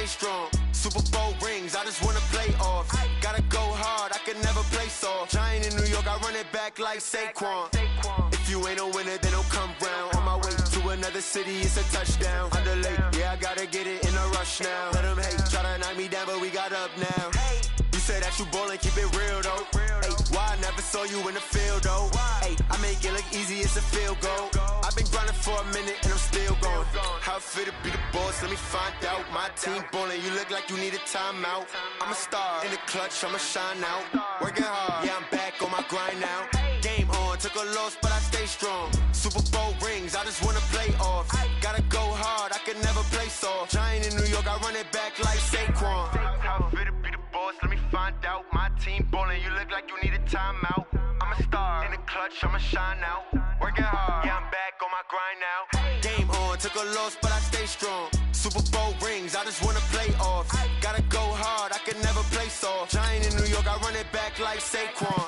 strong. Super Bowl rings, I just wanna play off. Gotta go hard, I can never play soft. Giant in New York, I run it back like Saquon. If you ain't a winner, then don't come round. On my way to another city, it's a touchdown. Underlay, yeah, I gotta get it in a rush now. Let them hate, try to knock me down, but we got up now. You say that you ballin', keep it real though. Ay, why I never saw you in the field though? Ay, I make it look easy, it's a field goal. I've been grinding for a minute and I'm still going. How it feel to be the boss, let me find out. My team ballin', you look like you need a timeout. I'm a star in the clutch, I'ma shine out. Working hard, yeah, I'm back on my grind now. Game on, took a loss, but I stay strong. Super Bowl rings, I just wanna play off. Gotta go hard, I can never play soft. Giant in New York, I run it back like Saquon. How it feel to be the boss, let me find out. My team ballin', you look like you need a timeout. I'm a star in the clutch, I'ma shine out. Working hard, yeah, I'm back on my grind now. Game on, took a loss, but I stay strong. Super Bowl rings, I just wanna play off. Gotta go hard, I can never play soft. Giant in New York, I run it back like Saquon.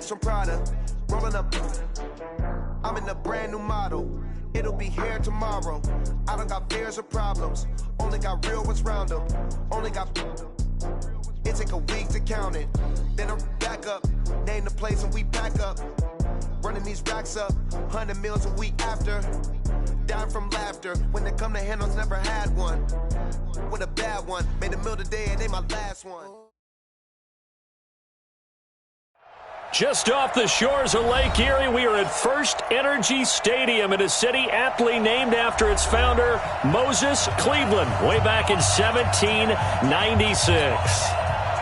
From Prada, rolling up. I'm in a brand new model. It'll be here tomorrow. I don't got fears or problems. Only got real ones round them. Only got. It take a week to count it. Then I'm back up. Name the place and we pack up. Running these racks up. 100 meals a week after. Dying from laughter. When they come to handles, never had one. With a bad one. Made a meal today and they my last one. Just off the shores of Lake Erie, we are at First Energy Stadium in a city aptly named after its founder, Moses Cleveland, way back in 1796.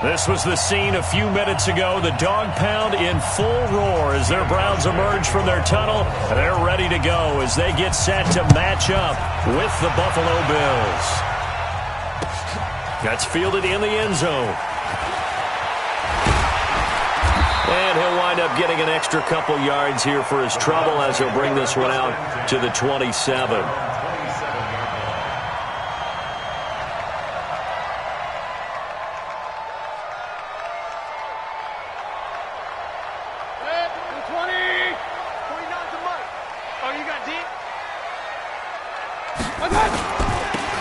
This was the scene a few minutes ago. The dog pound in full roar as their Browns emerge from their tunnel. They're ready to go as they get set to match up with the Buffalo Bills. That's fielded in the end zone. And he'll wind up getting an extra couple yards here for his trouble as he'll bring this one out to the 27.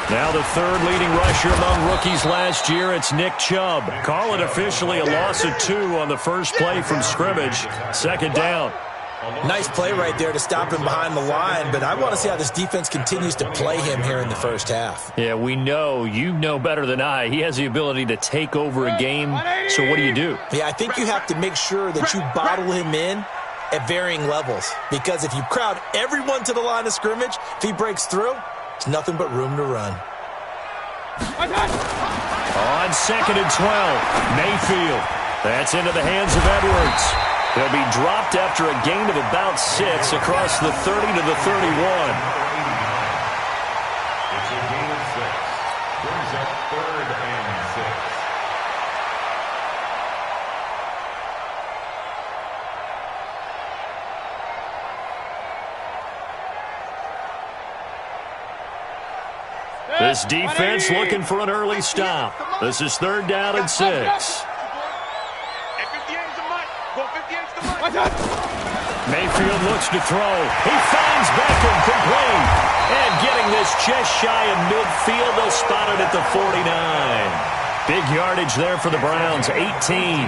Now the third leading rusher among rookies last year, it's Nick Chubb. Call it officially a loss of 2 on the first play from scrimmage. Second down. Nice play right there to stop him behind the line, but I want to see how this defense continues to play him here in the first half. Yeah, we know, you know better than I, he has the ability to take over a game, so what do? Yeah, I think you have to make sure that you bottle him in at varying levels, because if you crowd everyone to the line of scrimmage, if he breaks through, there's nothing but room to run. On 2nd and 12, Mayfield. That's into the hands of Edwards. He'll be dropped after a gain of about 6 across the 30 to the 31. It's a gain of 6. Brings up 3rd and 6. This defense looking for an early stop. This is 3rd down and 6. Mayfield looks to throw. He finds Beckham complete. And getting this just shy of midfield, they'll spot it at the 49. Big yardage there for the Browns, 18.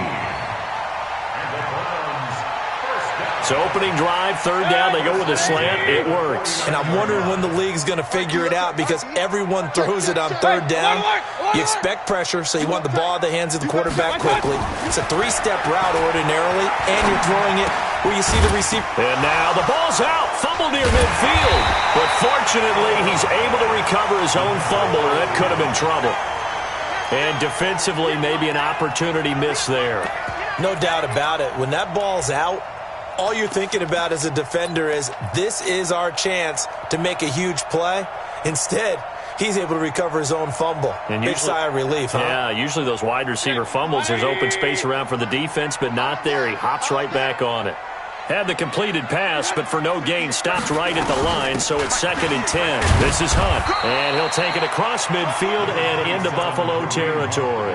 So opening drive, third down, they go with a slant. It works. And I'm wondering when the league's going to figure it out because everyone throws it on third down. You expect pressure, so you want the ball in the hands of the quarterback quickly. It's a three-step route ordinarily, and you're throwing it where you see the receiver. And now the ball's out. Fumble near midfield. But fortunately, he's able to recover his own fumble, or that could have been trouble. And defensively, maybe an opportunity miss there. No doubt about it. When that ball's out, all you're thinking about as a defender is, this is our chance to make a huge play. Instead, he's able to recover his own fumble. And big sigh of relief, huh? Yeah, usually those wide receiver fumbles, there's open space around for the defense, but not there. He hops right back on it. Had the completed pass, but for no gain, stopped right at the line, so it's 2nd and 10. This is Hunt, and he'll take it across midfield and into Buffalo territory.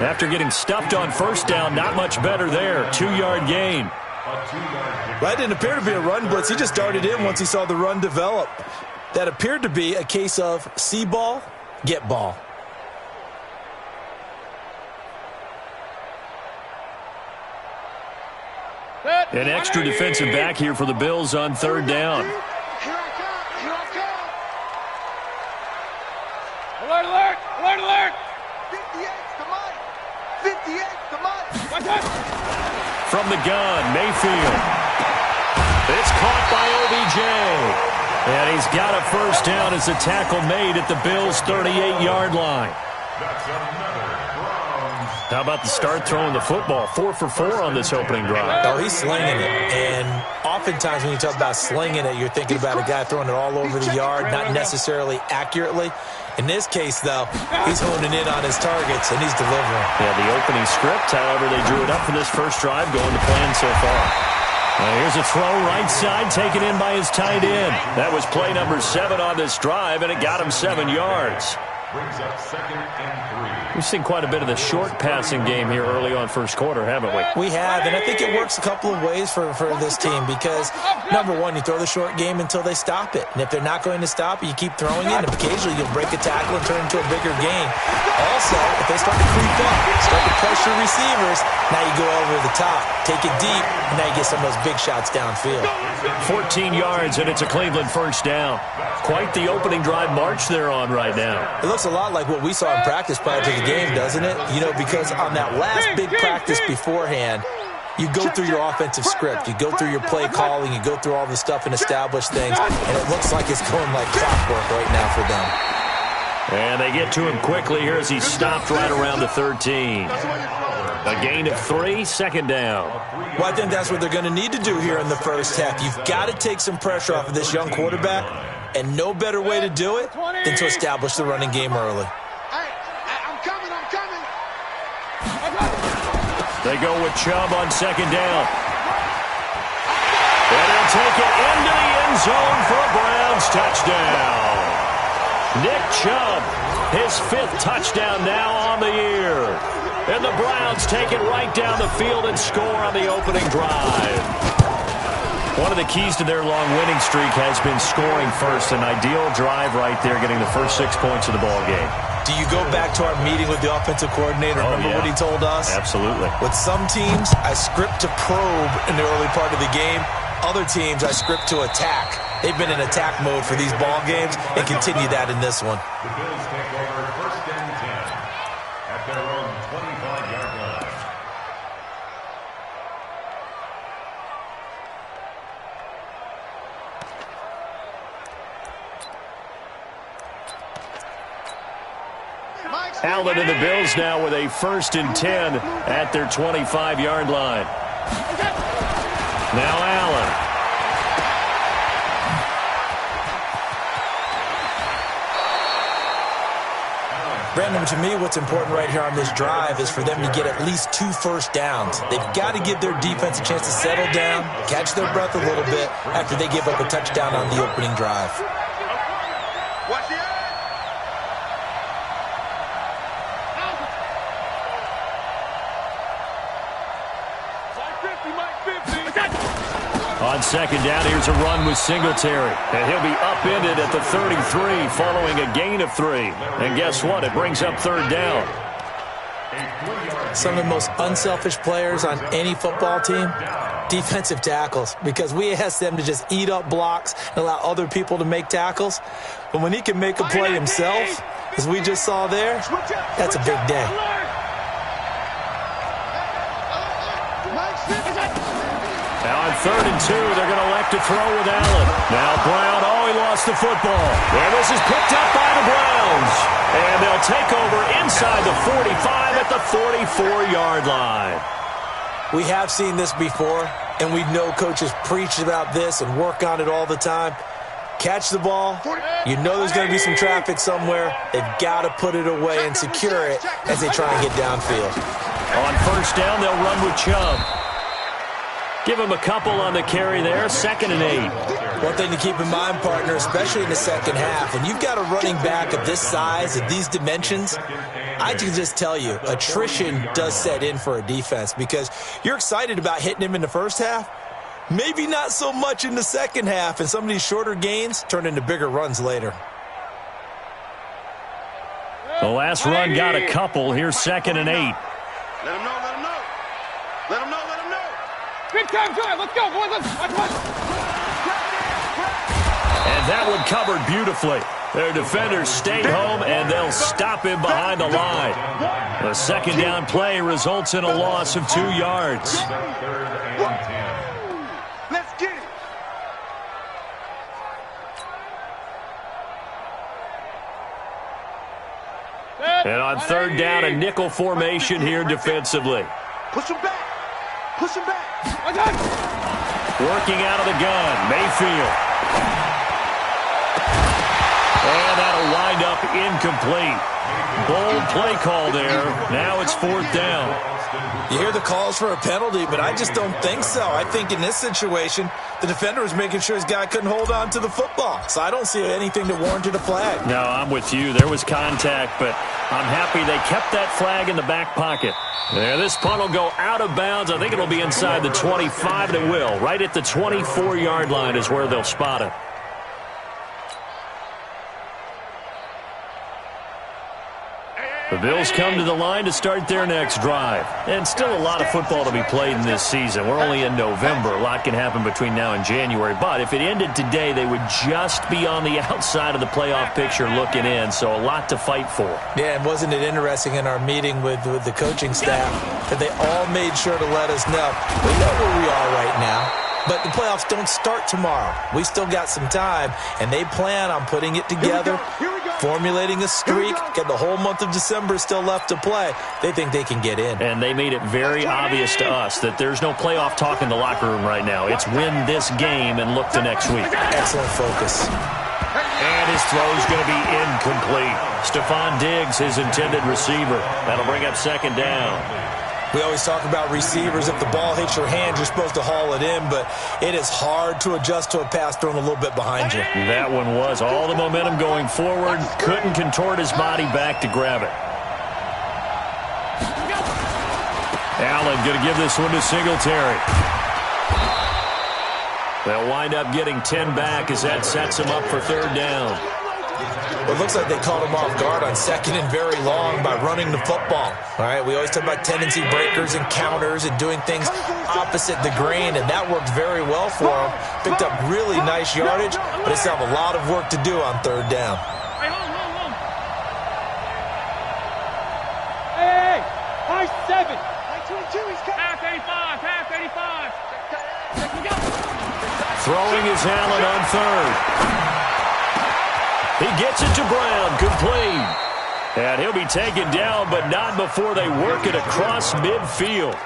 After getting stuffed on first down, not much better there. 2-yard gain. That didn't appear to be a run blitz. He just darted in once he saw the run develop. That appeared to be a case of see ball, get ball. An extra defensive back here for the Bills on third down. Here I come. Alert, alert, alert, alert. 58's to Mike. 58's to Mike. Watch out. From the gun, Mayfield. It's caught by OBJ. And he's got a first down as the tackle made at the Bills' 38-yard line. That's another Browns. How about the start throwing the football? 4 for 4 on this opening drive. Oh, he's slinging it. And oftentimes when you talk about slinging it, you're thinking about a guy throwing it all over the yard, not necessarily accurately. In this case, though, he's honing in on his targets, and he's delivering. Yeah, the opening script, however, they drew it up for this first drive, going to plan so far. Here's a throw right side, taken in by his tight end. That was play number 7 on this drive, and it got him 7 yards. Brings up 2nd and 3. We've seen quite a bit of the short passing game here early on first quarter, haven't we? We have, and I think it works a couple of ways for this team because, number one, you throw the short game until they stop it. And if they're not going to stop it, you keep throwing it, and occasionally you'll break a tackle and turn it into a bigger game. Also, if they start to creep up, start to pressure receivers, now you go over the top, take it deep, and now you get some of those big shots downfield. 14 yards, and it's a Cleveland first down. Quite the opening drive march they're on right now. It looks a lot like what we saw in practice prior to the game, doesn't it? You know, because on that last big practice beforehand, you go through your offensive script. You go through your play calling. You go through all the stuff and establish things. And it looks like it's going like clockwork right now for them. And they get to him quickly here as he's stopped right around the 13. A gain of 3, 2nd down. Well, I think that's what they're going to need to do here in the first half. You've got to take some pressure off of this young quarterback, and no better way to do it than to establish the running game early. I'm coming. They go with Chubb on 2nd down. And they'll take it into the end zone for a Browns touchdown. Nick Chubb, his 5th touchdown now on the year. And the Browns take it right down the field and score on the opening drive. One of the keys to their long winning streak has been scoring first. An ideal drive right there, getting the first 6 points of the ball game. Do you go back to our meeting with the offensive coordinator? Remember what he told us? Absolutely. With some teams, I script to probe in the early part of the game. Other teams, I script to attack. They've been in attack mode for these ball games and continue that in this one. The Bills take over 1st and 10 at their own 25-yard line. Allen and the Bills now with a 1st and 10 at their 25-yard line. Now Allen. Brandon, to me, what's important right here on this drive is for them to get at least 2 first downs. They've got to give their defense a chance to settle down, catch their breath a little bit after they give up a touchdown on the opening drive. Watch the On 2nd down, here's a run with Singletary. And he'll be upended at the 33 following a gain of 3. And guess what? It brings up 3rd down. Some of the most unselfish players on any football team, defensive tackles, because we ask them to just eat up blocks and allow other people to make tackles. But when he can make a play himself, as we just saw there, that's a big day. Now on 3rd and 2, they're going to elect to throw with Allen. Now Brown, he lost the football. And this is picked up by the Browns. And they'll take over inside the 45 at the 44-yard line. We have seen this before, and we know coaches preach about this and work on it all the time. Catch the ball. You know there's going to be some traffic somewhere. They've got to put it away and secure it as they try and get downfield. On 1st down, they'll run with Chubb. Give him a couple on the carry there, 2nd and 8. One thing to keep in mind, partner, especially in the second half, when you've got a running back of this size, of these dimensions, I can just tell you, attrition does set in for a defense because you're excited about hitting him in the first half, maybe not so much in the second half, and some of these shorter gains turn into bigger runs later. The last run got a couple. Here's 2nd and 8. Let him know, let him know. Let him know, let him know. Big time drive, let's go, boys, let's. And that one covered beautifully. Their defenders stayed home, and they'll stop him behind the line. The 2nd down play results in a loss of 2 yards. Let's get it. And on 3rd down, a nickel formation here defensively. Push him back. Push him back. Working out of the gun, Mayfield. And that'll wind up incomplete. Bold play call there. Now it's 4th down. You hear the calls for a penalty, but I just don't think so. I think in this situation, the defender was making sure his guy couldn't hold on to the football. So I don't see anything that warranted a flag. No, I'm with you. There was contact, but I'm happy they kept that flag in the back pocket. There, this punt will go out of bounds. I think it'll be inside the 25, and it will. Right at the 24-yard line is where they'll spot it. The Bills come to the line to start their next drive. And still a lot of football to be played in this season. We're only in November. A lot can happen between now and January. But if it ended today, they would just be on the outside of the playoff picture looking in. So a lot to fight for. Yeah, and wasn't it interesting in our meeting with the coaching staff that they all made sure to let us know, we know where we are right now. But the playoffs don't start tomorrow. We still got some time, and they plan on putting it together, formulating a streak, get the whole month of December still left to play. They think they can get in. And they made it very obvious to us that there's no playoff talk in the locker room right now. It's win this game and look to next week. Excellent focus. And his throw's going to be incomplete. Stephon Diggs, his intended receiver. That'll bring up 2nd down. We always talk about receivers. If the ball hits your hand, you're supposed to haul it in, but it is hard to adjust to a pass thrown a little bit behind you. That one was all the momentum going forward. Couldn't contort his body back to grab it. Allen going to give this one to Singletary. They'll wind up getting 10 back as that sets him up for 3rd down. It looks like they caught him off guard on 2nd and very long by running the football. All right, we always talk about tendency breakers and counters and doing things opposite the grain, and that worked very well for them. Picked up really nice yardage, but they still have a lot of work to do on 3rd down. Hey, high 7. High 22, he's coming. Half 85, half 85. Throwing is Allen on 3rd. He gets it to Brown, complete. And he'll be taken down, but not before they work it across midfield.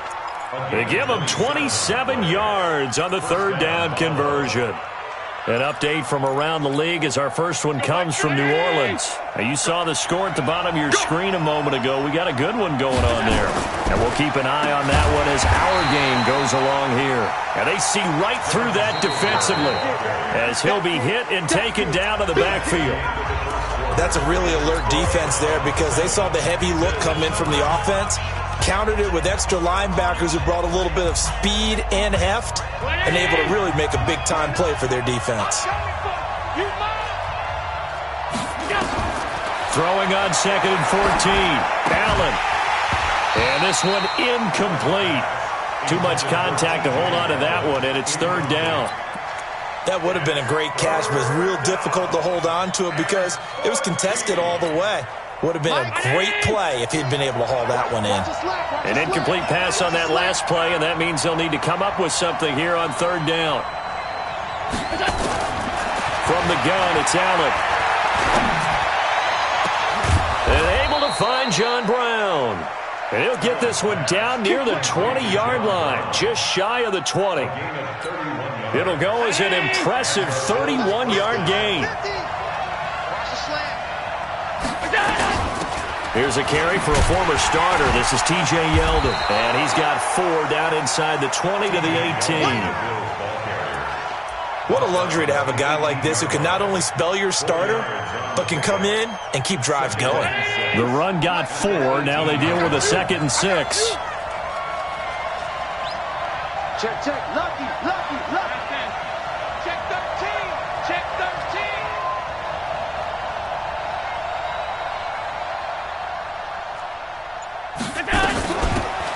They give him 27 yards on the 3rd down conversion. An update from around the league as our first one comes from New Orleans. Now, you saw the score at the bottom of your screen a moment ago. We got a good one going on there. And we'll keep an eye on that one as our game goes along here. And they see right through that defensively as he'll be hit and taken down to the backfield. That's a really alert defense there because they saw the heavy look come in from the offense, countered it with extra linebackers who brought a little bit of speed and heft, and able to really make a big-time play for their defense. Throwing on 2nd and 14. Allen. And this one incomplete. Too much contact to hold on to that one, and it's third down. That would have been a great catch, but it's real difficult to hold on to it because it was contested all the way. Would have been a great play if he'd been able to haul that one in. An incomplete pass on that last play, and that means they'll need to come up with something here on third down. From the gun, it's Allen. And able to find John Brown. And he'll get this one down near the 20-yard line, just shy of the 20. It'll go as an impressive 31-yard gain. Here's a carry for a former starter. This is T.J. Yeldon, and he's got 4 down inside the 20 to the 18. What a luxury to have a guy like this who can not only spell your starter, but can come in and keep drives going. The run got 4. Now they deal with a 2nd and 6. Check, check, lucky, lucky, lucky. Check 13, check 13.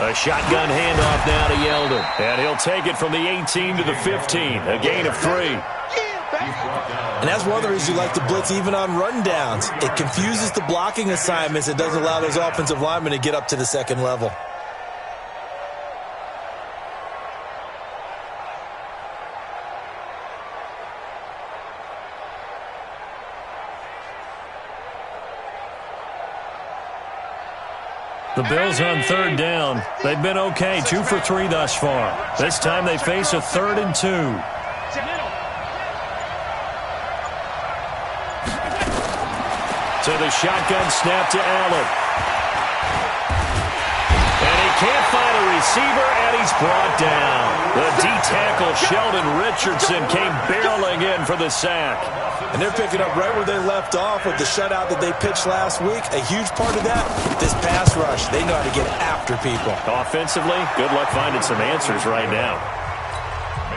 A shotgun handoff now to Yeldon. And he'll take it from the 18 to the 15. A gain of 3. And that's one of the reasons you like to blitz even on rundowns. It confuses the blocking assignments. It doesn't allow those offensive linemen to get up to the second level. The Bills on third down. They've been okay, 2 for 3 thus far. This time they face a 3rd and 2. So the shotgun snap to Allen. And he can't find a receiver, and he's brought down. The D-tackle Sheldon Richardson came barreling in for the sack. And they're picking up right where they left off with the shutout that they pitched last week. A huge part of that, this pass rush. They know how to get after people. Offensively, good luck finding some answers right now.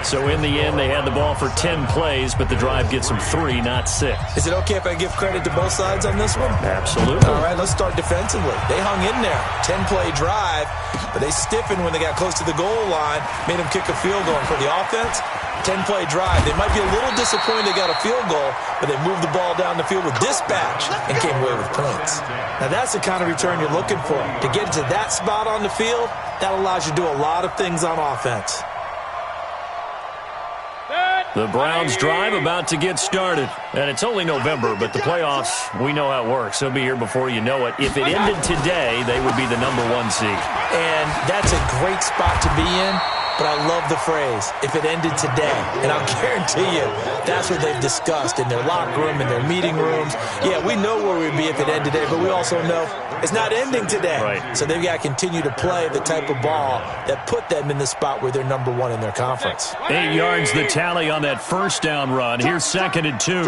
So in the end, they had the ball for 10 plays, but the drive gets them 3, not 6. Is it okay if I give credit to both sides on this one? Absolutely. All right, let's start defensively. They hung in there. 10-play drive, but they stiffened when they got close to the goal line, made them kick a field goal. And for the offense, 10-play drive. They might be a little disappointed they got a field goal, but they moved the ball down the field with dispatch and came away with points. Now, that's the kind of return you're looking for. To get to that spot on the field, that allows you to do a lot of things on offense. The Browns drive about to get started. And it's only November, but the playoffs, we know how it works. They'll be here before you know it. If it ended today, they would be the #1 seed. And that's a great spot to be in. But I love the phrase, if it ended today. And I'll guarantee you, that's what they've discussed in their locker room, in their meeting rooms. Yeah, we know where we'd be if it ended today, but we also know it's not ending today. Right. So they've got to continue to play the type of ball that put them in the spot where they're #1 in their conference. 8 yards the tally on that first down run. Here's 2nd and 2.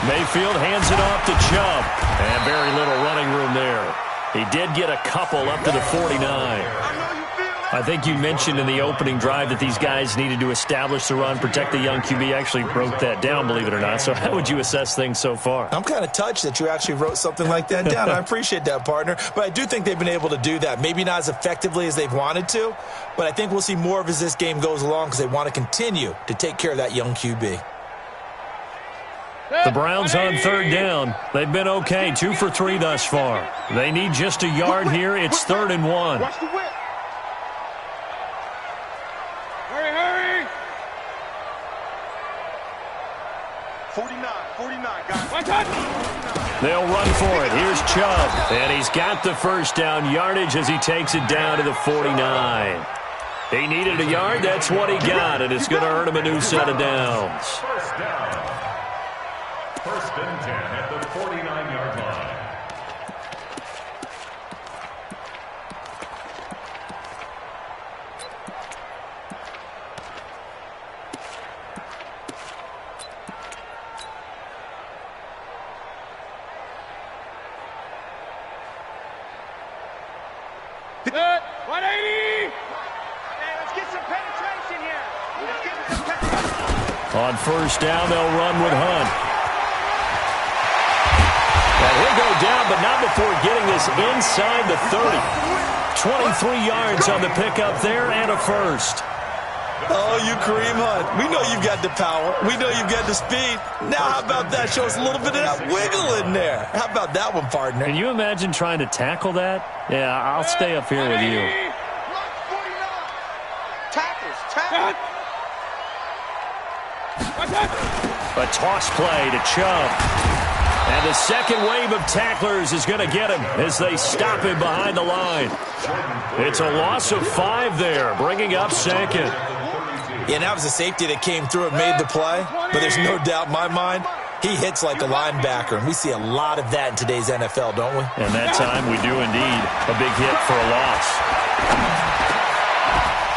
Mayfield hands it off to Chubb. And very little running room there. He did get a couple up to the 49. I think you mentioned in the opening drive that these guys needed to establish the run, protect the young QB. Actually wrote that down, believe it or not. So how would you assess things so far? I'm kind of touched that you actually wrote something like that down. I appreciate that, partner. But I do think they've been able to do that. Maybe not as effectively as they've wanted to, but I think we'll see more of as this game goes along because they want to continue to take care of that young QB. The Browns on third down. They've been okay, 2 for 3 thus far. They need just a yard here. It's 3rd and 1. Watch the whip. Hurry, hurry. 49, guys. They'll run for it. Here's Chubb. And he's got the first down yardage as he takes it down to the 49. He needed a yard. That's what he got, and it's going to earn him a new set of downs. First down. 1st and 10 at the 49-yard line. Good. 180. Hey, let's get some penetration here. Let's get some penetration. On first down, they'll run with Hunt. before getting this inside the 30. 23 yards on the pickup there and a first. Oh, you Kareem Hunt. We know you've got the power. We know you've got the speed. Now how about that? Show us a little bit of that wiggle in there. How about that one, partner? Can you imagine trying to tackle that? Yeah, I'll stay up here with you. Tackles. A toss play to Chubb. And the second wave of tacklers is going to get him as they stop him behind the line. It's a loss of 5 there, bringing up second. Yeah, and that was a safety that came through and made the play. But there's no doubt in my mind, he hits like a linebacker. And we see a lot of that in today's NFL, don't we? And that time we do indeed. A big hit for a loss.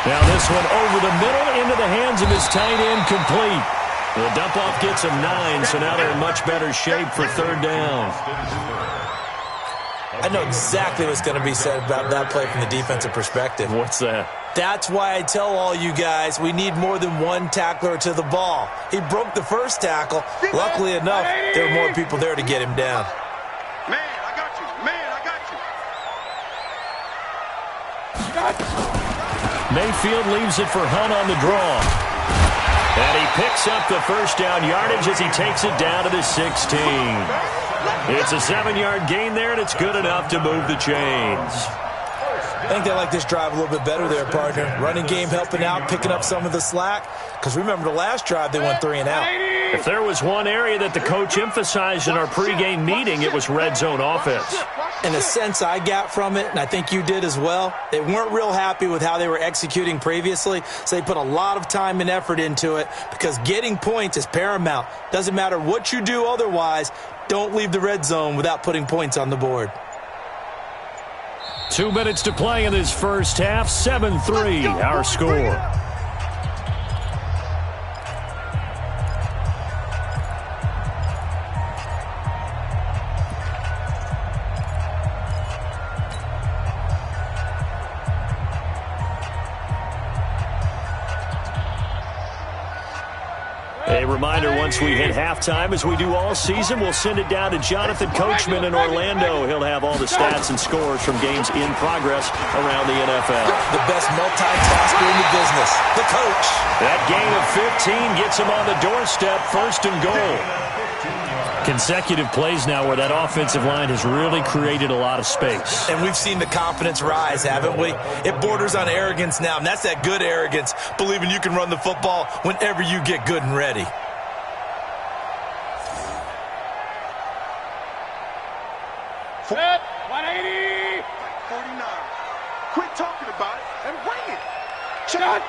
Now this one over the middle into the hands of his tight end, complete. The dump-off gets him 9, so now they're in much better shape for third down. I know exactly what's going to be said about that play from the defensive perspective. What's that? That's why I tell all you guys we need more than one tackler to the ball. He broke the first tackle. Luckily enough, there were more people there to get him down. Man, I got you. Mayfield leaves it for Hunt on the draw. And he picks up the first down yardage as he takes it down to the 16. It's a 7-yard gain there, and it's good enough to move the chains. I think they like this drive a little bit better there, partner. Running game helping out, picking up some of the slack. Because remember, the last drive, they went 3 and out. If there was one area that the coach emphasized in our pregame meeting, it was red zone offense. In a sense I got from it, and I think you did as well, they weren't real happy with how they were executing previously, so they put a lot of time and effort into it because getting points is paramount. Doesn't matter what you do otherwise, don't leave the red zone without putting points on the board. 2 minutes to play in this first half, 7-3 our score. A reminder, once we hit halftime, as we do all season, we'll send it down to Jonathan Coachman in Orlando. He'll have all the stats and scores from games in progress around the NFL. The best multitasker in the business, the coach. That gain of 15 gets him on the doorstep, 1st and goal. Consecutive plays now where that offensive line has really created a lot of space. And we've seen the confidence rise, haven't we? It borders on arrogance now, and that's that good arrogance, believing you can run the football whenever you get good and ready. Set, 180. 49. Quit talking about it and bring it. Shot.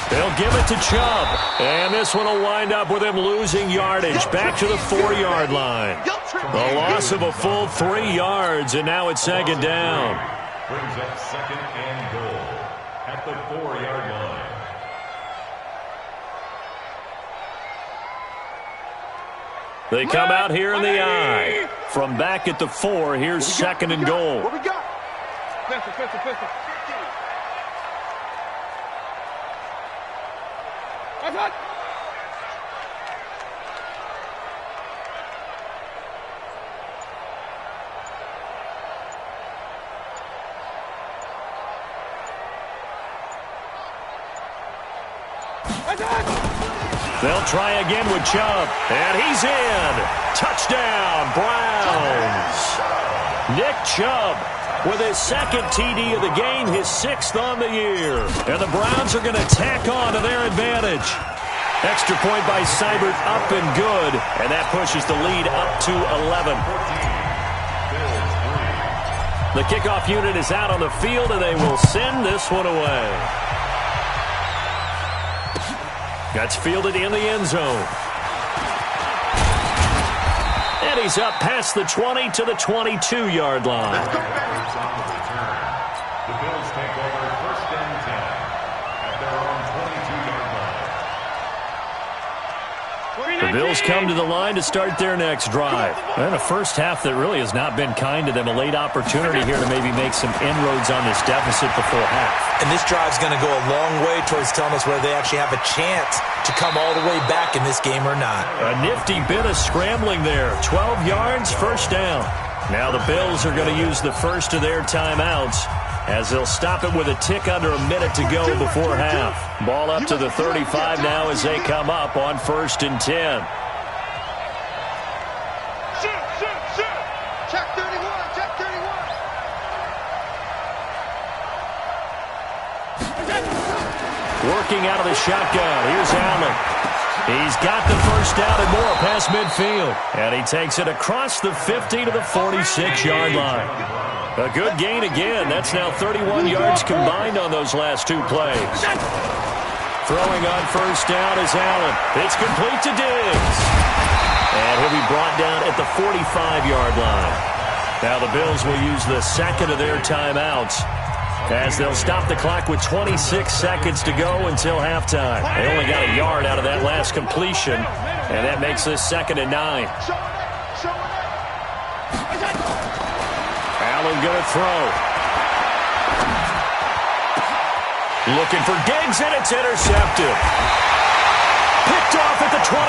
They'll give it to Chubb. And this one will wind up with him losing yardage back to the 4-yard line. A loss of a full 3 yards, and now it's 2nd down. Brings up 2nd and goal at the 4-yard line. They come out here in the I. From back at the 4, here's 2nd and goal. What we got? Pistol. That's They'll try again with Chubb, and he's in. Touchdown, Browns. Nick Chubb with his 2nd TD of the game, his 6th on the year. And the Browns are going to tack on to their advantage. Extra point by Seibert, up and good, and that pushes the lead up to 11. The kickoff unit is out on the field, and they will send this one away. That's fielded in the end zone. And he's up past the 20 to the 22-yard line. The Bills take over 1st and 10 at their own 22-yard line. The Bills come to the line to start their next drive. And a first half that really has not been kind to them. A late opportunity here to maybe make some inroads on this deficit before half. And this drive's going to go a long way towards telling us whether they actually have a chance to come all the way back in this game or not. A nifty bit of scrambling there. 12 yards, first down. Now the Bills are going to use the first of their timeouts as they'll stop it with a tick under a minute to go before half. Ball up to the 35 now as they come up on 1st and 10. Check 31, check 31. Working out of the shotgun. Here's Allen. He's got the first down and more past midfield. And he takes it across the 50 to the 46-yard line. A good gain again. That's now 31 yards combined on those last two plays. Throwing on first down is Allen. It's complete to Diggs. And he'll be brought down at the 45-yard line. Now the Bills will use the second of their timeouts as they'll stop the clock with 26 seconds to go until halftime. They only got a yard out of that last completion, and that makes this 2nd and 9. Allen going to throw. Looking for Diggs, and it's intercepted. Picked off at the 24.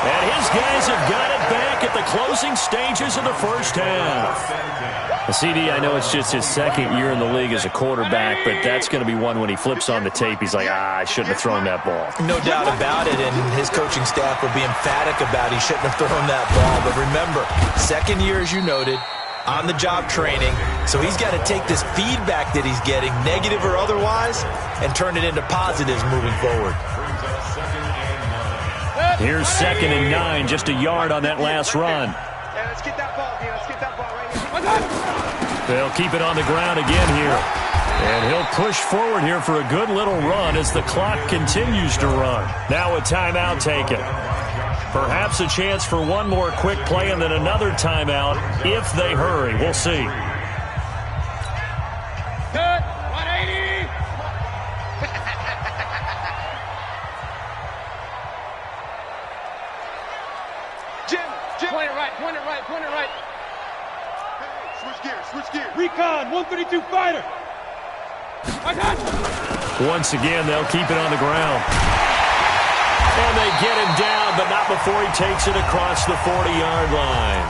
And his guys have got it back at the closing stages of the first half. CD, I know it's just his second year in the league as a quarterback, but that's going to be one when he flips on the tape. He's like, I shouldn't have thrown that ball. No doubt about it, and his coaching staff will be emphatic about he shouldn't have thrown that ball. But remember, second year, as you noted, on-the-job training, so he's got to take this feedback that he's getting, negative or otherwise, and turn it into positives moving forward. Here's 2nd and 9, just a yard on that last run. Let's get that ball, Dean. Let's get that ball right here. They'll keep it on the ground again here. And he'll push forward here for a good little run as the clock continues to run. Now a timeout taken. Perhaps a chance for one more quick play and then another timeout if they hurry. We'll see. Good. 180. Jim. Point it right, point it right, point it right. Switch gears, switch gears. Recon, 132 fighter. Once again, they'll keep it on the ground. And they get him down, but not before he takes it across the 40-yard line.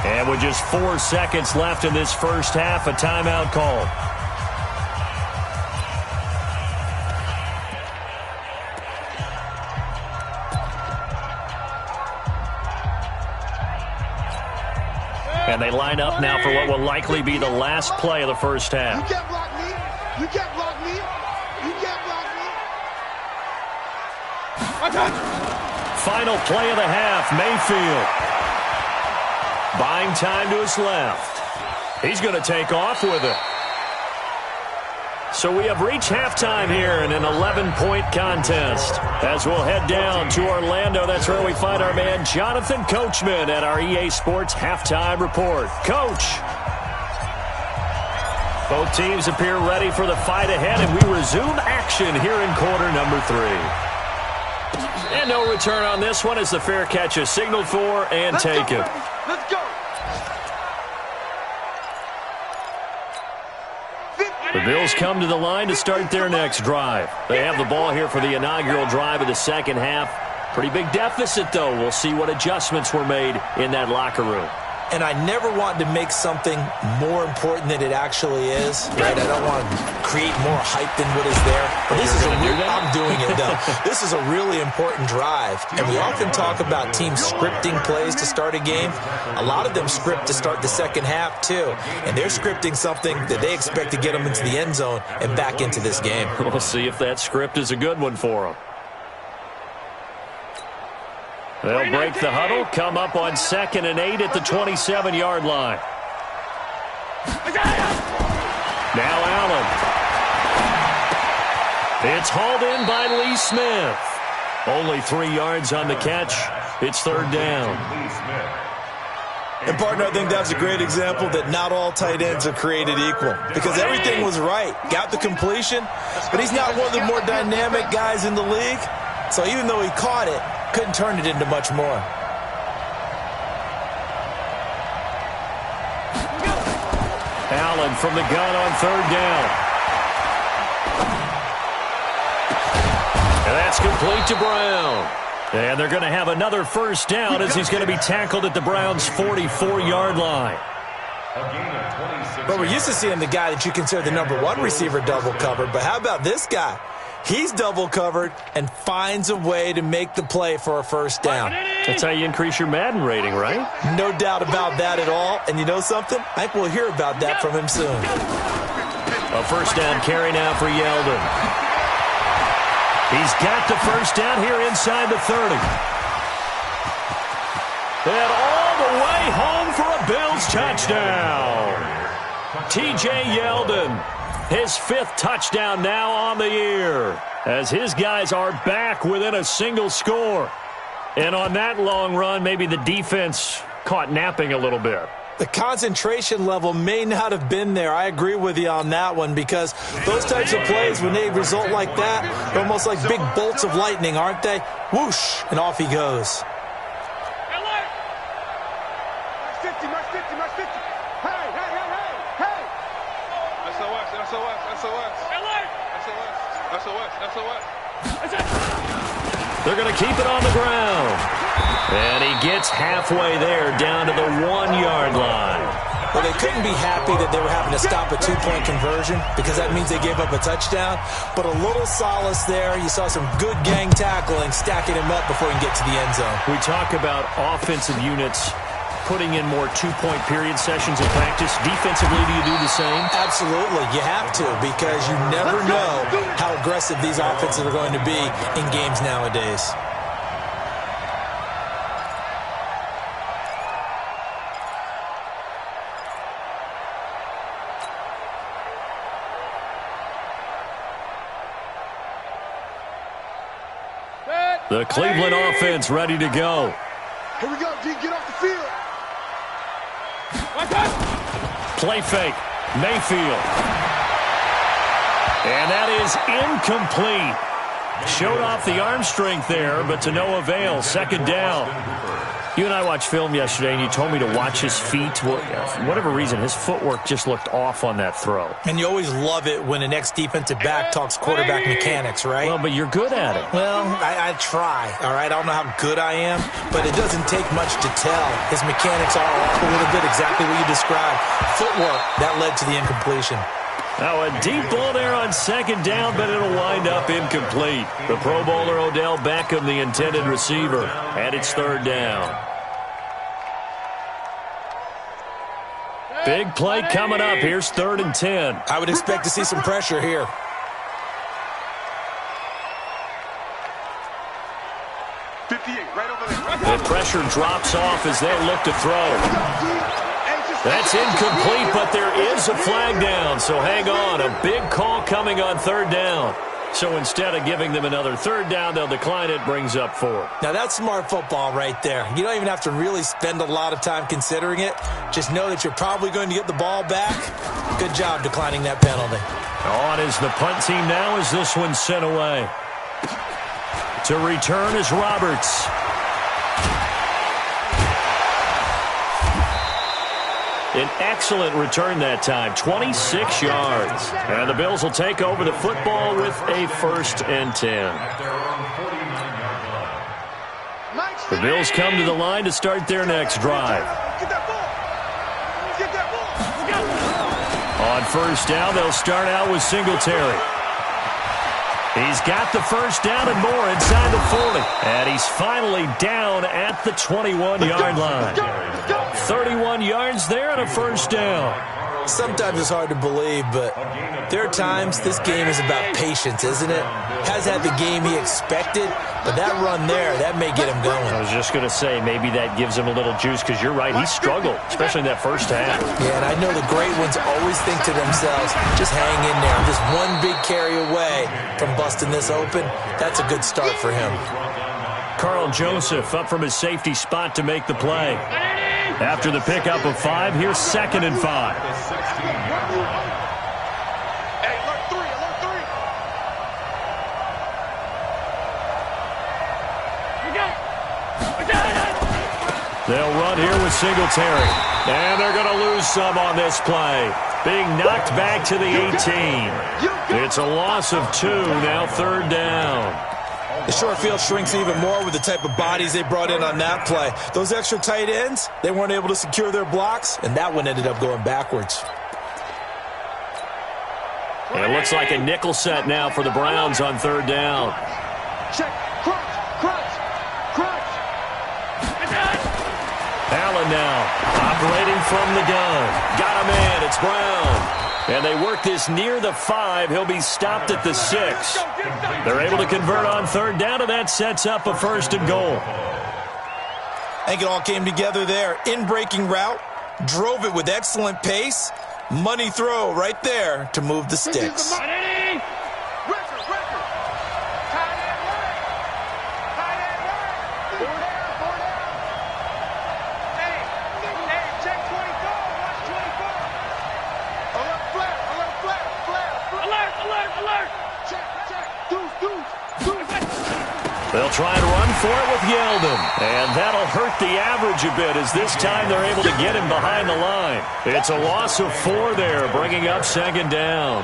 And with just 4 seconds left in this first half, a timeout call. And they line up now for what will likely be the last play of the first half. You can't block me. You can't block me. You can't block me. Final play of the half, Mayfield. Buying time to his left. He's going to take off with it. So we have reached halftime here in an 11-point contest. As we'll head down to Orlando, that's where we find our man Jonathan Coachman at our EA Sports Halftime Report. Coach. Both teams appear ready for the fight ahead, and we resume action here in quarter number 3. And no return on this one as the fair catch is signaled for and taken. Let's go. The Bills come to the line to start their next drive. They have the ball here for the inaugural drive of the second half. Pretty big deficit, though. We'll see what adjustments were made in that locker room. And I never want to make something more important than it actually is. Right? I don't want to create more hype than what is there. But this is I'm doing it, though. This is a really important drive. And we often talk about teams scripting plays to start a game. A lot of them script to start the second half, too. And they're scripting something that they expect to get them into the end zone and back into this game. We'll see if that script is a good one for them. They'll break the huddle, come up on 2nd and 8 at the 27-yard line. Now Allen. It's hauled in by Lee Smith. Only 3 yards on the catch. It's 3rd down. And, partner, I think that's a great example that not all tight ends are created equal. Because everything was right. Got the completion, but he's not one of the more dynamic guys in the league. So even though he caught it, couldn't turn it into much more. Allen from the gun on third down. And that's complete to Brown. And they're going to have another first down as he's going to be tackled at the Browns' 44-yard line. But we're used to seeing the guy that you consider the number one receiver double covered. But how about this guy? He's double covered and finds a way to make the play for a first down. That's how you increase your Madden rating, right? No doubt about that at all. And you know something? I think we'll hear about that from him soon. A first down carry now for Yeldon. He's got the first down here inside the 30. And all the way home for a Bills touchdown. T.J. Yeldon, his 5th touchdown now on the year, as his guys are back within a single score. And on that long run, maybe the defense caught napping a little bit. The concentration level may not have been there. I agree with you on that one, because those types of plays, when they result like that, they're almost like big bolts of lightning, aren't they? Whoosh, and off he goes. They're going to keep it on the ground. And he gets halfway there, down to the 1-yard line. Well, they couldn't be happy that they were having to stop a 2-point conversion, because that means they gave up a touchdown. But a little solace there. You saw some good gang tackling, stacking him up before he can get to the end zone. We talk about offensive units putting in more 2-point period sessions in practice. Defensively, do you do the same? Absolutely. You have to, because you never know how aggressive these offenses are going to be in games nowadays. The Cleveland offense ready to go. Here we go, G. Get off the field. Play fake. Mayfield. And that is incomplete. Showed off the arm strength there, but to no avail. Second down. You and I watched film yesterday, and you told me to watch his feet. For whatever reason, his footwork just looked off on that throw. And you always love it when the next defensive back talks quarterback mechanics, right? Well, but you're good at it. Well, I try, all right? I don't know how good I am, but it doesn't take much to tell. His mechanics are off a little bit, exactly what you described. Footwork, that led to the incompletion. Now a deep ball there on second down, but it'll wind up incomplete. The Pro Bowler Odell Beckham, the intended receiver, and it's third down. Big play coming up. Here's 3rd and 10. I would expect to see some pressure here. The pressure drops off as they look to throw. That's incomplete, but there is a flag down, so hang on. A big call coming on 3rd down. So instead of giving them another 3rd down, they'll decline it, brings up 4. Now that's smart football right there. You don't even have to really spend a lot of time considering it. Just know that you're probably going to get the ball back. Good job declining that penalty. On is the punt team now as this one's sent away. To return is Roberts. An excellent return that time, 26 yards. And the Bills will take over the football with a 1st and 10. The Bills come to the line to start their next drive. On 1st down, they'll start out with Singletary. He's got the first down and more inside the 40. And he's finally down at the 21-yard line. 31 yards there and a first down. Sometimes it's hard to believe, but there are times this game is about patience, isn't it? Has had the game he expected, but that run there, that may get him going. I was just going to say, maybe that gives him a little juice, because you're right, he struggled, especially in that first half. Yeah, and I know the great ones always think to themselves, just hang in there. Just one big carry away from busting this open. That's a good start for him. Carl Joseph up from his safety spot to make the play. After the pickup of 5, here's 2nd and 5. They'll run here with Singletary. And they're going to lose some on this play. Being knocked back to the 18. It's a loss of 2, now 3rd down. The short field shrinks even more with the type of bodies they brought in on that play. Those extra tight ends, they weren't able to secure their blocks, and that one ended up going backwards. It looks like a nickel set now for the Browns on 3rd down. Check. Crunch. Allen now operating from the gun. Got a man. It's Brown. And they work this near the 5. He'll be stopped at the 6. They're able to convert on 3rd down, and that sets up a 1st and goal. I think it all came together there. In-breaking route, drove it with excellent pace. Money throw right there to move the sticks. They'll try and run for it with Yeldon. And that'll hurt the average a bit as this time they're able to get him behind the line. It's a loss of 4 there, bringing up 2nd down.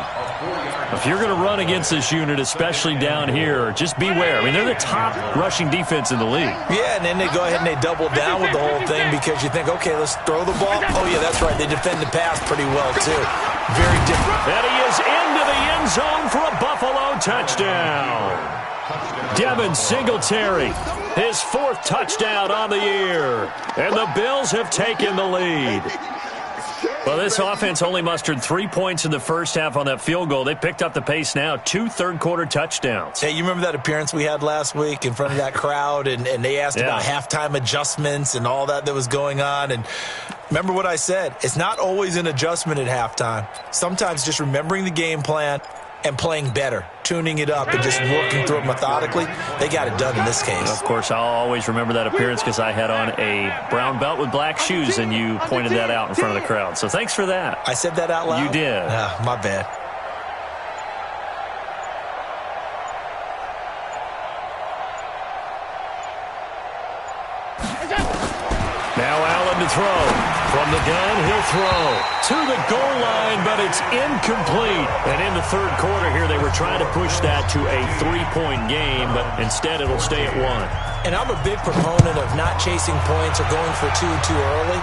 If you're going to run against this unit, especially down here, just beware. I mean, they're the top rushing defense in the league. Yeah, and then they go ahead and they double down with the whole thing because you think, okay, let's throw the ball. Oh, yeah, that's right. They defend the pass pretty well, too. Very different. And he is into the end zone for a Buffalo touchdown. Devin Singletary, his 4th touchdown on the year. And the Bills have taken the lead. Well, this offense only mustered 3 points in the first half on that field goal. They picked up the pace now, 2 third-quarter touchdowns. Hey, you remember that appearance we had last week in front of that crowd, and they asked about halftime adjustments and all that was going on, and remember what I said. It's not always an adjustment at halftime. Sometimes just remembering the game plan and playing better, tuning it up and just working through it methodically. They got it done in this case. Of course, I'll always remember that appearance because I had on a brown belt with black shoes, and you pointed that out in front of the crowd. So thanks for that. I said that out loud? You did. My bad. Now Allen to throw. From the gun, he'll throw to the goal line, but it's incomplete. And in the 3rd quarter here, they were trying to push that to a 3-point game, but instead it'll stay at 1. And I'm a big proponent of not chasing points or going for 2 too early.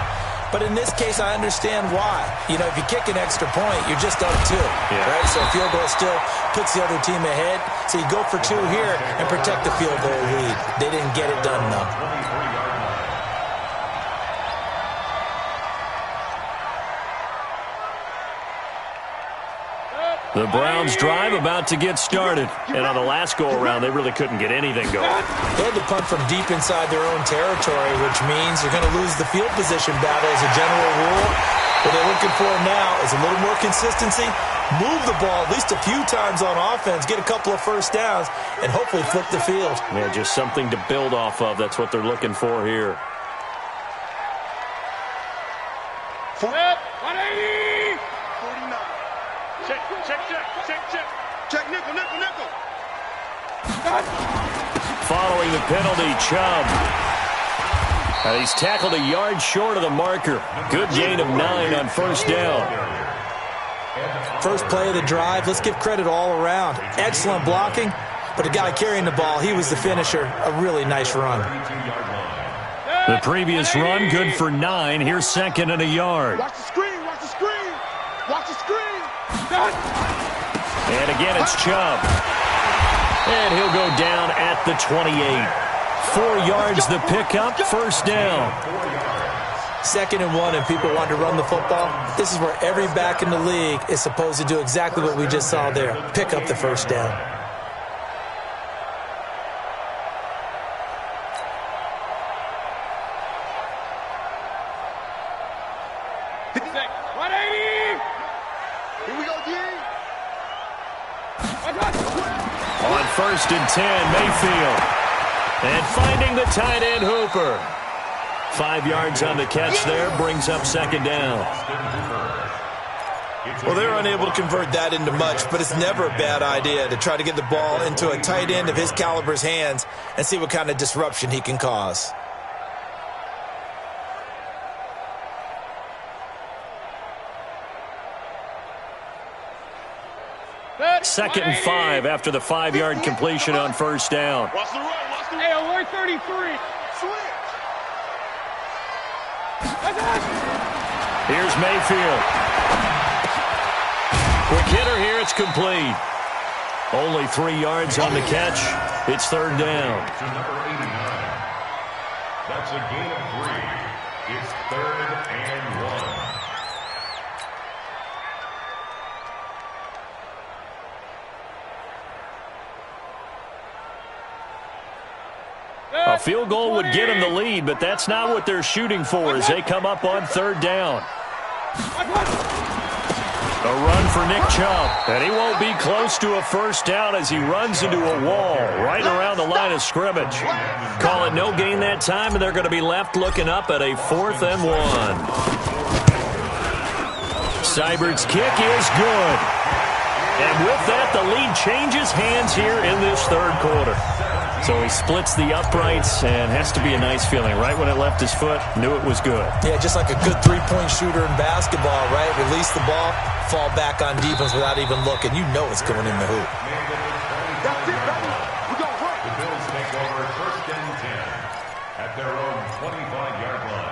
But in this case, I understand why. You know, if you kick an extra point, you're just up 2. Right? So a field goal still puts the other team ahead. So you go for 2 here and protect the field goal lead. They didn't get it done, though. The Browns drive about to get started. And on the last go-around, they really couldn't get anything going. They had to punt from deep inside their own territory, which means you're going to lose the field position battle as a general rule. What they're looking for now is a little more consistency, move the ball at least a few times on offense, get a couple of first downs, and hopefully flip the field. Yeah, just something to build off of. That's what they're looking for here. 180! 49. Check, nickel. Following the penalty, Chubb. He's tackled a yard short of the marker. Good gain of 9 on 1st down. First play of the drive, let's give credit all around. Excellent blocking, but the guy carrying the ball, he was the finisher. A really nice run. The previous run, good for 9. Here's 2nd and a yard. Watch the screen. And again, it's Chubb. And he'll go down at the 28. 4 yards the pickup, 1st down. 2nd and 1, and people want to run the football. This is where every back in the league is supposed to do exactly what we just saw there. Pick up the 1st down. On 1st and 10, Mayfield. And finding the tight end, Hooper. 5 yards on the catch there, brings up 2nd down. Well, they're unable to convert that into much, but it's never a bad idea to try to get the ball into a tight end of his caliber's hands and see what kind of disruption he can cause. 2nd and 5 after the 5-yard completion on first down. Watch the run. Hey, alert 33. Here's Mayfield. Quick hitter here. It's complete. Only 3 yards on the catch. It's 3rd down. To number 89. That's a gain of 3. It's 3rd and 1. A field goal would get them the lead, but that's not what they're shooting for as they come up on 3rd down. A run for Nick Chubb, and he won't be close to a first down as he runs into a wall right around the line of scrimmage. Call it no gain that time, and they're going to be left looking up at a 4th and 1. Seibert's kick is good. And with that, the lead changes hands here in this 3rd quarter. So he splits the uprights and has to be a nice feeling. Right when it left his foot, knew it was good. Yeah, just like a good three-point shooter in basketball, right? Release the ball, fall back on defense without even looking. You know it's going in the hoop. That's it, baby. We're going to work. The Bills take over 1st and 10 at their own 25-yard line.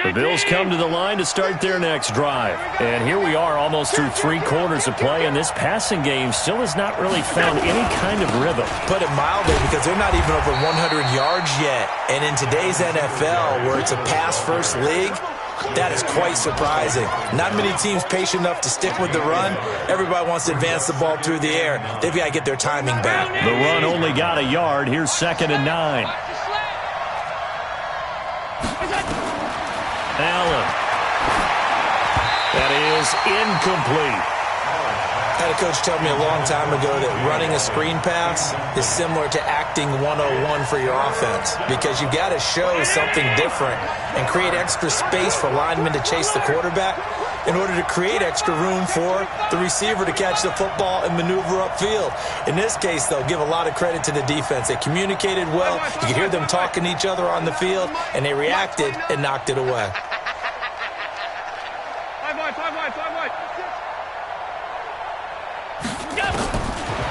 The Bills come to the line to start their next drive. And here we are almost through 3 quarters of play, and this passing game still has not really found any kind of rhythm. Put it mildly, because they're not even over 100 yards yet. And in today's NFL, where it's a pass-first league, that is quite surprising. Not many teams patient enough to stick with the run. Everybody wants to advance the ball through the air. They've got to get their timing back. The run only got a yard. Here's 2nd and 9. Allen. That is incomplete. I had a coach tell me a long time ago that running a screen pass is similar to acting 101 for your offense, because you've got to show something different and create extra space for linemen to chase the quarterback in order to create extra room for the receiver to catch the football and maneuver upfield. In this case, though, give a lot of credit to the defense. They communicated well. You could hear them talking to each other on the field, and they reacted and knocked it away.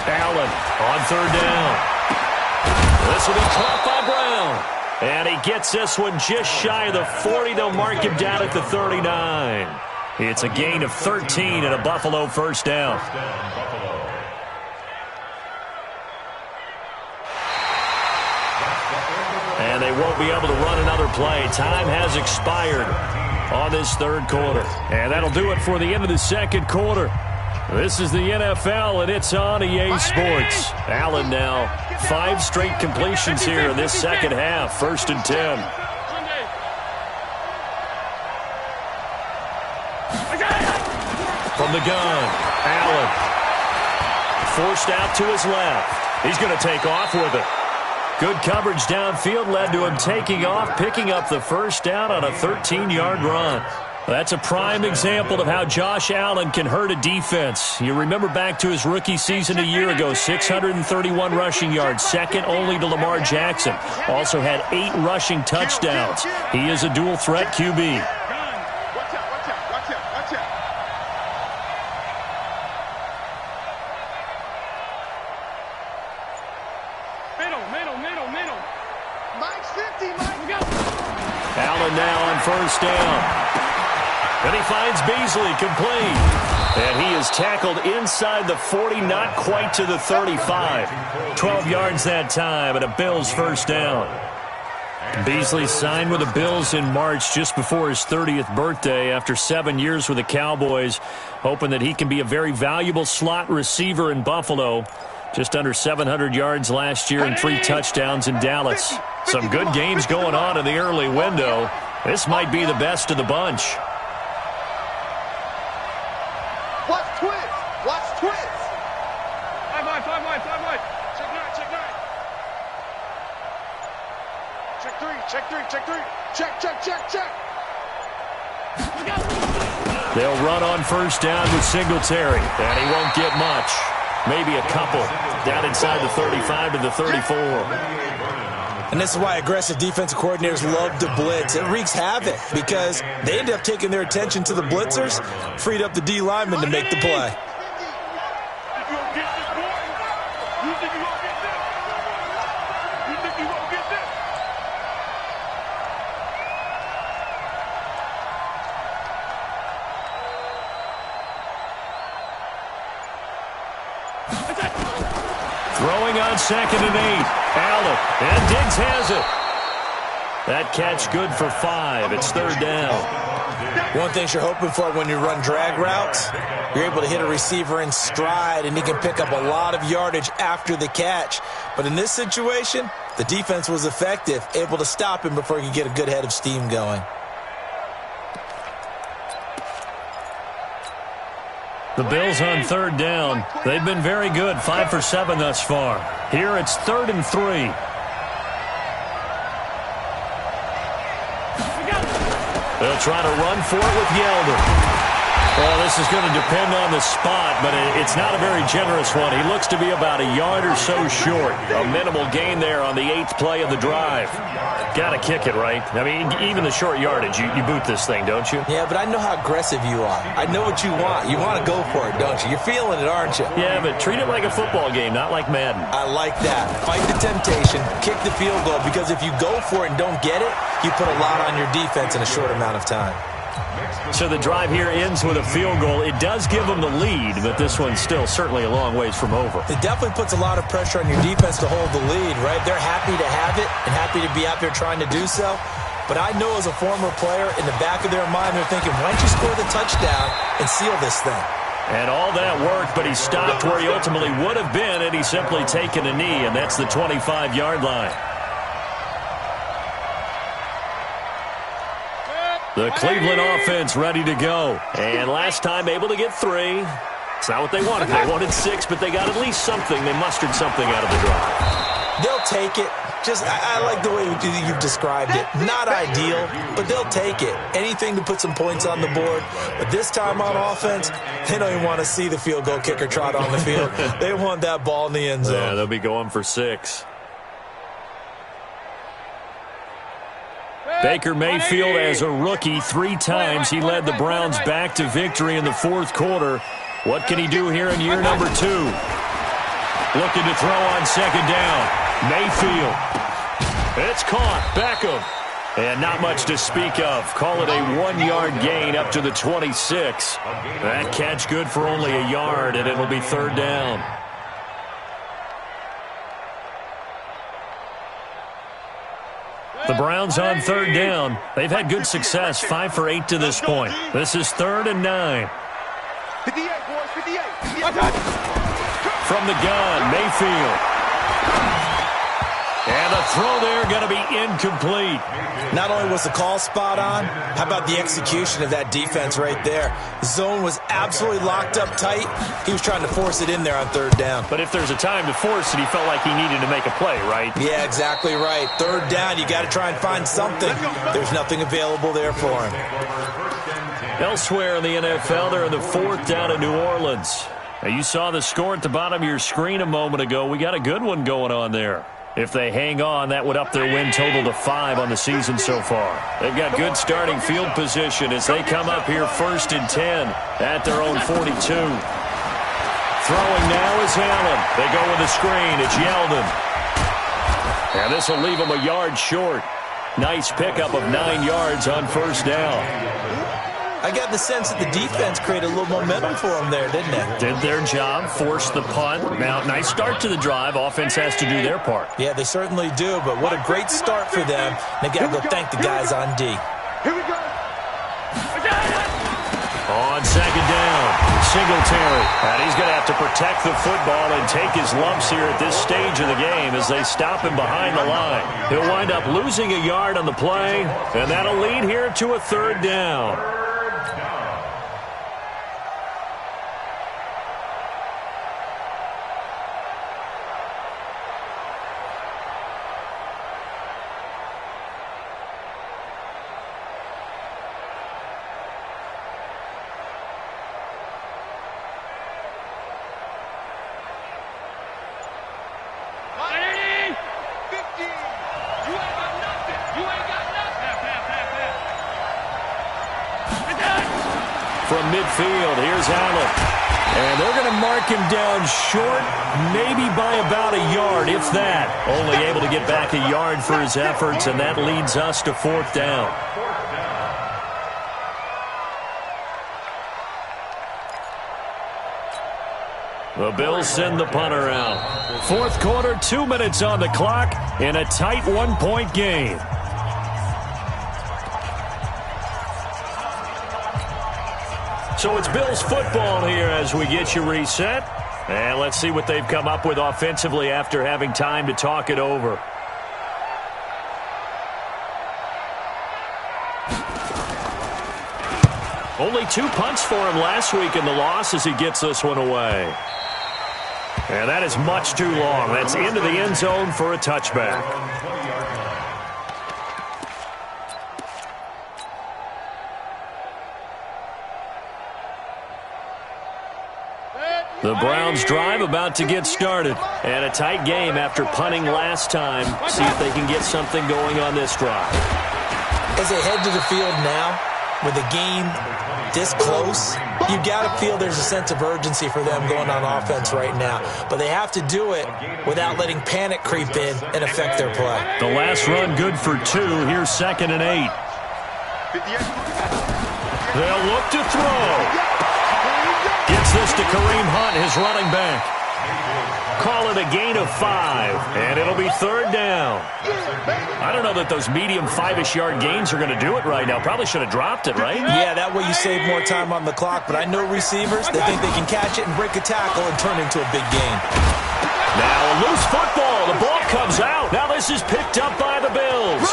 Allen on 3rd down. This will be caught by Brown. And he gets this one just shy of the 40. They'll mark him down at the 39. It's a gain of 13 and a Buffalo 1st down. And they won't be able to run another play. Time has expired on this 3rd quarter. And that'll do it for the end of the 2nd quarter. This is the NFL, and it's on EA Sports. Allen now 5 straight completions here in this 2nd half. 1st and 10. From the gun, Allen. Forced out to his left. He's going to take off with it. Good coverage downfield led to him taking off, picking up the 1st down on a 13-yard run. That's a prime example of how Josh Allen can hurt a defense. You remember back to his rookie season a year ago, 631 rushing yards, second only to Lamar Jackson. Also had 8 rushing touchdowns. He is a dual-threat QB. Allen now on 1st down. And he finds Beasley complete. And he is tackled inside the 40, not quite to the 35. 12 yards that time, and a Bills 1st down. Beasley signed with the Bills in March just before his 30th birthday after 7 years with the Cowboys, hoping that he can be a very valuable slot receiver in Buffalo. Just under 700 yards last year and 3 touchdowns in Dallas. Some good games going on in the early window. This might be the best of the bunch. Watch twist. Watch twist. 5 wide. Check 9, check 9. Check 3. Check. They'll run on 1st down with Singletary, and he won't get much. Maybe a couple down inside the 35 to the 34. And this is why aggressive defensive coordinators love to blitz. It wreaks havoc because they end up taking their attention to the blitzers, freed up the D lineman to make the play. Throwing on 2nd and 8. Allen. And Diggs has it. That catch good for 5. It's 3rd down. One thing you're hoping for when you run drag routes, you're able to hit a receiver in stride, and he can pick up a lot of yardage after the catch. But in this situation, the defense was effective, able to stop him before he could get a good head of steam going. The Bills on 3rd down. They've been very good, 5 for 7 thus far. Here it's 3rd and 3. They'll try to run for it with Yeldon. Well, this is going to depend on the spot, but it's not a very generous one. He looks to be about a yard or so short. A minimal gain there on the 8th play of the drive. Got to kick it, right? I mean, even the short yardage, you boot this thing, don't you? Yeah, but I know how aggressive you are. I know what you want. You want to go for it, don't you? You're feeling it, aren't you? Yeah, but treat it like a football game, not like Madden. I like that. Fight the temptation, kick the field goal, because if you go for it and don't get it, you put a lot on your defense in a short amount of time. So the drive here ends with a field goal. It does give them the lead, but this one's still certainly a long ways from over. It definitely puts a lot of pressure on your defense to hold the lead, right? They're happy to have it and happy to be out there trying to do so. But I know as a former player, in the back of their mind, they're thinking, why don't you score the touchdown and seal this thing? And all that worked, but he stopped where he ultimately would have been, and he's simply taken a knee, and that's the 25-yard line. The Cleveland offense ready to go. And last time able to get 3. It's not what they wanted. They wanted 6, but they got at least something. They mustered something out of the drive. They'll take it. I like the way you've described it. Not ideal, but they'll take it. Anything to put some points on the board. But this time on offense, they don't even want to see the field goal kicker trot on the field. They want that ball in the end zone. Yeah, they'll be going for 6. Baker Mayfield, as a rookie, 3 times he led the Browns back to victory in the 4th quarter. What can he do here in year number 2? Looking to throw on 2nd down. Mayfield. It's caught. Beckham. And not much to speak of. Call it a 1-yard gain up to the 26. That catch good for only a yard, and it'll be 3rd down. The Browns on 3rd down. They've had good success, 5 for 8 to this point. This is 3rd and 9. 58, boys, 58. From the gun, Mayfield. And the throw there going to be incomplete. Not only was the call spot on, how about the execution of that defense right there? The zone was absolutely locked up tight. He was trying to force it in there on 3rd down. But if there's a time to force it, he felt like he needed to make a play, right? Yeah, exactly right. 3rd down, you got to try and find something. There's nothing available there for him. Elsewhere in the NFL, they're in the 4th down in New Orleans. Now, you saw the score at the bottom of your screen a moment ago. We got a good one going on there. If they hang on, that would up their win total to 5 on the season so far. They've got good starting field position as they come up here 1st and 10 at their own 42. Throwing now is Allen. They go with a screen. It's Yeldon. And this will leave them a yard short. Nice pickup of 9 yards on 1st down. I got the sense that the defense created a little momentum for them there, didn't it? Did their job, forced the punt. Now, nice start to the drive. Offense has to do their part. Yeah, they certainly do, but what a great start for them. They've got to go thank the guys on D. Here we go. On 2nd down, Singletary. And he's going to have to protect the football and take his lumps here at this stage of the game as they stop him behind the line. He'll wind up losing a yard on the play, and that'll lead here to a 3rd down. from midfield. Here's Allen. And they're going to mark him down short, maybe by about a yard, if that. Only able to get back a yard for his efforts, and that leads us to 4th down. The Bills send the punter out. 4th quarter, 2 minutes on the clock in a tight 1-point game. So it's Bills football here as we get you reset. And let's see what they've come up with offensively after having time to talk it over. Only 2 punts for him last week in the loss as he gets this one away. And that is much too long. That's into the end zone for a touchback. The Browns drive about to get started. And a tight game after punting last time. See if they can get something going on this drive. As they head to the field now, with the game this close, you got to feel there's a sense of urgency for them going on offense right now. But they have to do it without letting panic creep in and affect their play. The last run good for 2. Here's 2nd and 8. They'll look to throw. Gets this to Kareem Hunt, his running back. Call it a gain of 5, and it'll be 3rd down. I don't know that those medium 5-ish yard gains are going to do it right now. Probably should have dropped it, right? Yeah, that way you save more time on the clock. But I know receivers, they think they can catch it and break a tackle and turn into a big gain. Now a loose football. The ball comes out. Now this is picked up by the Bills.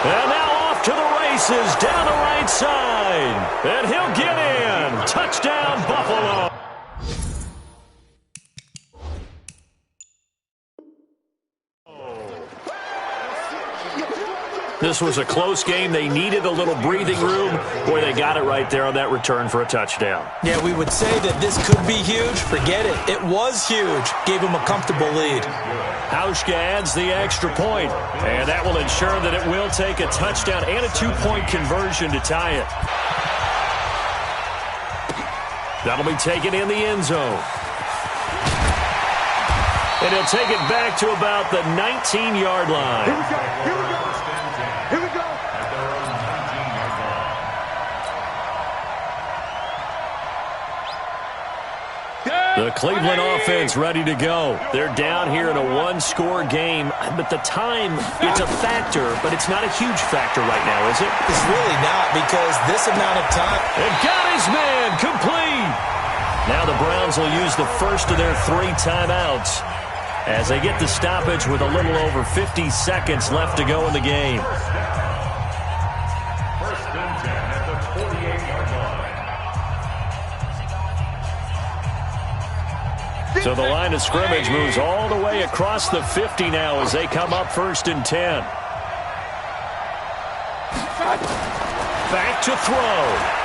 And now off to the races down the right side. And he'll get in. Touchdown, Buffalo. This was a close game. They needed a little breathing room. Boy, they got it right there on that return for a touchdown. Yeah, we would say that this could be huge. Forget it. It was huge. Gave them a comfortable lead. Hauschka adds the extra point, and that will ensure that it will take a touchdown and a 2-point conversion to tie it. That'll be taken in the end zone. And he'll take it back to about the 19-yard line. Here we go. Here we go. Here we go. The Cleveland offense ready to go. They're down here in a 1-score game, but the time, it's a factor, but it's not a huge factor right now, is it? It's really not, because this amount of time. And got his man complete. Now the Browns will use the first of their 3 timeouts as they get the stoppage with a little over 50 seconds left to go in the game. First and 10 at the 48-yard line. So the line of scrimmage moves all the way across the 50 now as they come up 1st and 10. Back to throw.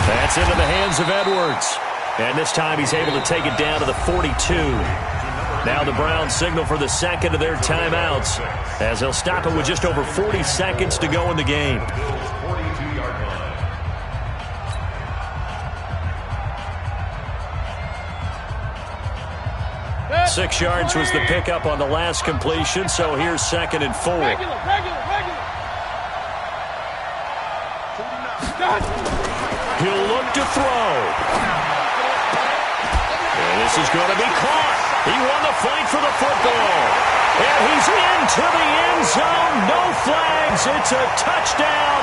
That's into the hands of Edwards. And this time he's able to take it down to the 42. Now the Browns signal for the second of their timeouts as they'll stop it with just over 40 seconds to go in the game. 42-yard line. 6 yards was the pickup on the last completion, so here's 2nd and 4. He'll look to throw. And this is going to be caught. He won the fight for the football. And he's into the end zone. No flags. It's a touchdown.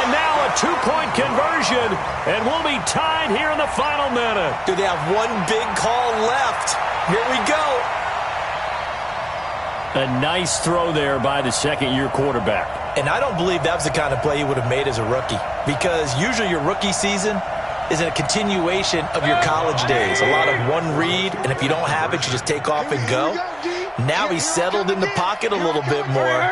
And now a 2-point conversion. And we'll be tied here in the final minute. Do they have one big call left? Here we go. A nice throw there by the second-year quarterback. And I don't believe that was the kind of play he would have made as a rookie, because usually your rookie season is a continuation of your college days. A lot of one read, and if you don't have it, you just take off and go. Now he's settled in the pocket a little bit more,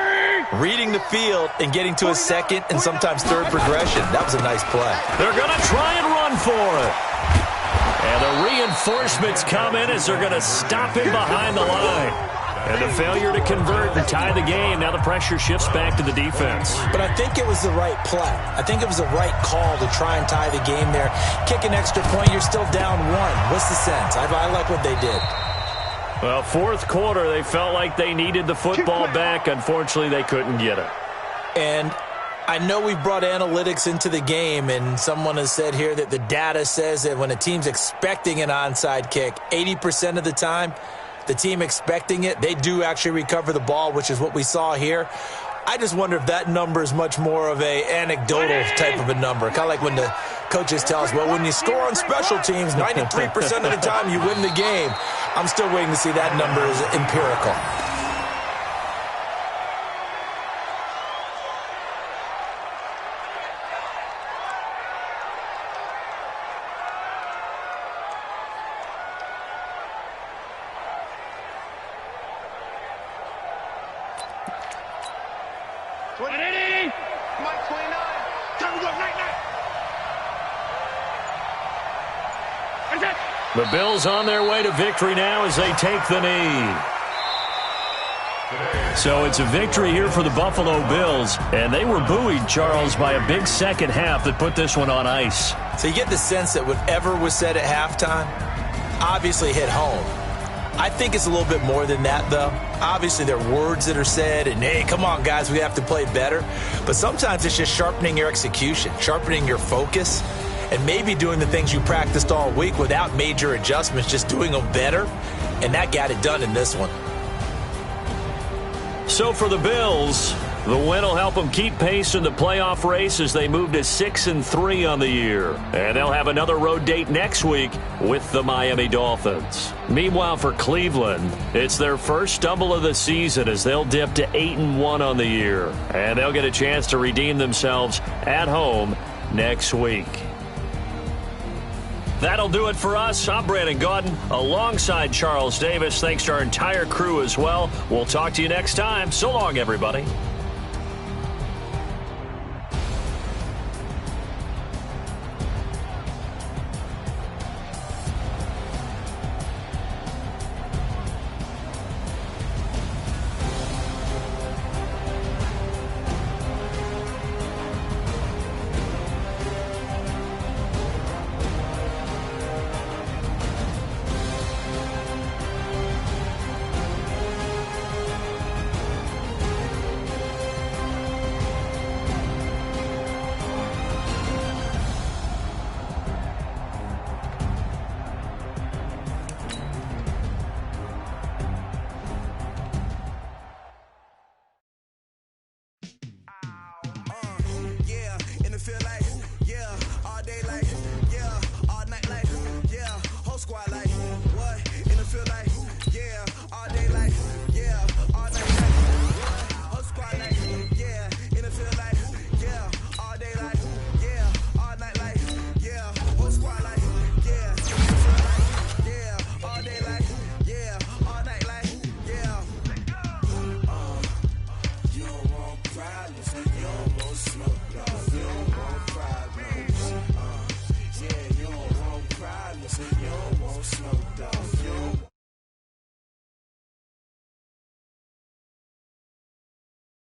reading the field and getting to his second and sometimes third progression. That was a nice play. They're going to try and run for it. And the reinforcements come in as they're going to stop him behind the line. And the failure to convert and tie the game, now the pressure shifts back to the defense. But I think it was the right play. I think it was the right call to try and tie the game there. Kick an extra point, you're still down 1. What's the sense? I like what they did. Well, fourth quarter, they felt like they needed the football back. Unfortunately, they couldn't get it. And I know we've brought analytics into the game, and someone has said here that the data says that when a team's expecting an onside kick, 80% of the time, the team expecting it, they do actually recover the ball, which is what we saw here. I just wonder if that number is much more of a anecdotal type of a number. Kind of like when the coaches tell us, well, when you score on special teams, 93% of the time you win the game. I'm still waiting to see that number is empirical. The Bills on their way to victory now as they take the knee. So it's a victory here for the Buffalo Bills, and they were buoyed, Charles, by a big second half that put this one on ice. So you get the sense that whatever was said at halftime obviously hit home. I think it's a little bit more than that, though. Obviously, there are words that are said, and, hey, come on, guys, we have to play better. But sometimes it's just sharpening your execution, sharpening your focus, and maybe doing the things you practiced all week without major adjustments, just doing them better. And that got it done in this one. So for the Bills, the win will help them keep pace in the playoff race as they move to 6-3 on the year. And they'll have another road date next week with the Miami Dolphins. Meanwhile, for Cleveland, it's their first stumble of the season as they'll dip to 8-1 on the year. And they'll get a chance to redeem themselves at home next week. That'll do it for us. I'm Brandon Gaudin alongside Charles Davis. Thanks to our entire crew as well. We'll talk to you next time. So long, everybody. You don't want smoke.